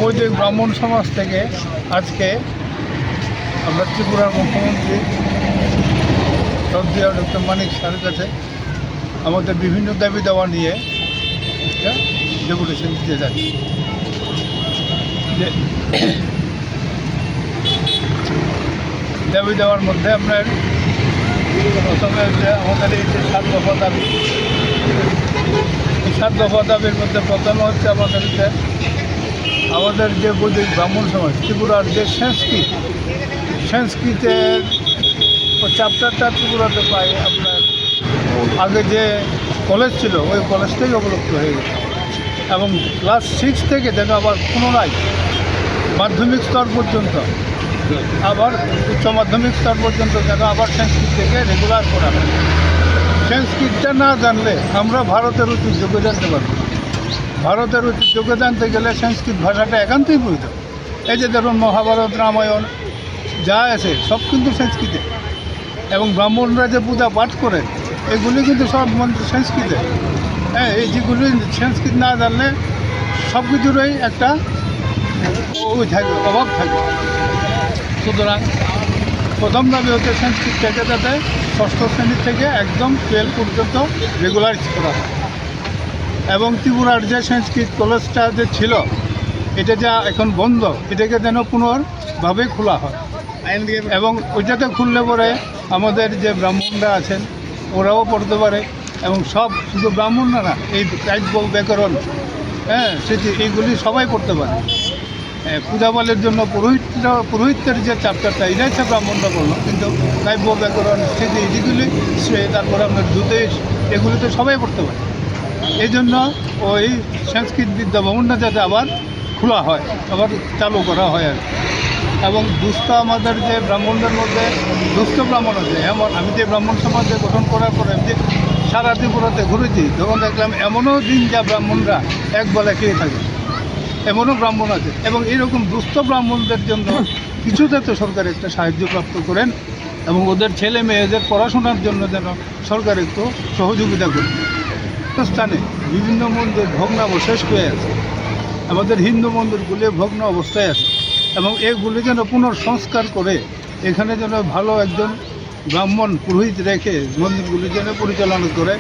বৈদিক ব্রাহ্মণ সমাজ থেকে আজকে আমরা ত্রিপুরার মুখ্যমন্ত্রী শ্রদ্ধেয় ডক্টর মানিক স্যারের কাছে আমাদের বিভিন্ন দাবি দেওয়া নিয়ে একটা ডেপুটেশন দিতে যাচ্ছি। যে দাবি দেওয়ার মধ্যে আপনার প্রথমে হচ্ছে আমাদের এই যে 7 দফা দাবি, এই 7 দফা দাবির মধ্যে প্রথমে হচ্ছে আমাদের যে বৈদিক ব্রাহ্মণ সমাজ ত্রিপুরার যে সংস্কৃতের চ্যাপ্টারটা ত্রিপুরাতে পাই আপনার আগে যে কলেজ ছিল ওই কলেজটাই অবলুপ্ত হয়ে গেছে এবং ক্লাস 6 থেকে যেন আবার পুনরায় মাধ্যমিক স্তর পর্যন্ত আবার উচ্চ মাধ্যমিক স্তর পর্যন্ত যেন আবার সংস্কৃত থেকে রেগুলার করা হয়। সংস্কৃতটা না জানলে আমরা ভারতের ঐতিহ্যকে জানতে পারব না। ভারতের ঐতিহ্যকে জানতে গেলে সংস্কৃত ভাষাটা একান্তই প্রয়োজন। এই যে ধরুন মহাভারত, রামায়ণ যা আছে সব কিন্তু সংস্কৃতে, এবং ব্রাহ্মণরা যে পূজা পাঠ করে এগুলি কিন্তু সব মন্ত্র সংস্কৃতে। হ্যাঁ, এই যেগুলি সংস্কৃত না জানলে সব কিছুরই একটা অভাব থাকে। সুতরাং প্রথম দাবি হচ্ছে সংস্কৃত থেকে যাতে 6ষ্ঠ শ্রেণী থেকে একদম 12 পর্যন্ত রেগুলার করা হয়, এবং ত্রিপুরার যে সংস্কৃত কলেজটা যে ছিল এটা যা এখন বন্ধ, এটাকে যেন পুনর্ভাবে খোলা হয়, এবং ওইটাতে খুললে পরে আমাদের যে ব্রাহ্মণরা আছেন ওরাও পড়তে পারে, এবং সব শুধু ব্রাহ্মণরা না, এই কাব্য, ব্যাকরণ, হ্যাঁ, স্মৃতি, এইগুলি সবাই পড়তে পারে। পূজাপালের জন্য পুরোহিতের যে চ্যাপ্টারটা এটা হচ্ছে ব্রাহ্মণরা পড়লো, কিন্তু কাব্য, ব্যাকরণ, স্মৃতি, যেগুলি তারপরে আপনার জ্যোতিষ, এগুলি তো সবাই পড়তে পারে। এই জন্য ওই সংস্কৃত বিদ্যা ভবনটা যাতে আবার খোলা হয়, আবার চালু করা হয় আর কি। এবং দুস্থ আমাদের যে ব্রাহ্মণদের মধ্যে দুস্থ ব্রাহ্মণ আছে, এমন আমি যে ব্রাহ্মণ সমাজে গঠন করার পরে আমি যে সারা ত্রিপুরাতে ঘুরেছি, তখন দেখলাম এমনও দিন যা ব্রাহ্মণরা এক বেলা খেয়ে থাকে, এমনও ব্রাহ্মণ আছে। এবং এইরকম দুস্থ ব্রাহ্মণদের জন্য কিছু যাতে সরকার একটা সাহায্য প্রাপ্ত করেন, এবং ওদের ছেলে মেয়েদের পড়াশোনার জন্য যেন সরকার একটু সহযোগিতা করেন। স্থানে বিভিন্ন মন্দির ভগ্নাবশেষ হয়ে আছে, আমাদের হিন্দু মন্দিরগুলি ভগ্ন অবস্থায় আছে, এবং এগুলি যেন পুনঃসংস্কার করে এখানে যেন ভালো একজন ব্রাহ্মণ পুরোহিত রেখে মন্দিরগুলি যেন পরিচালনা করে।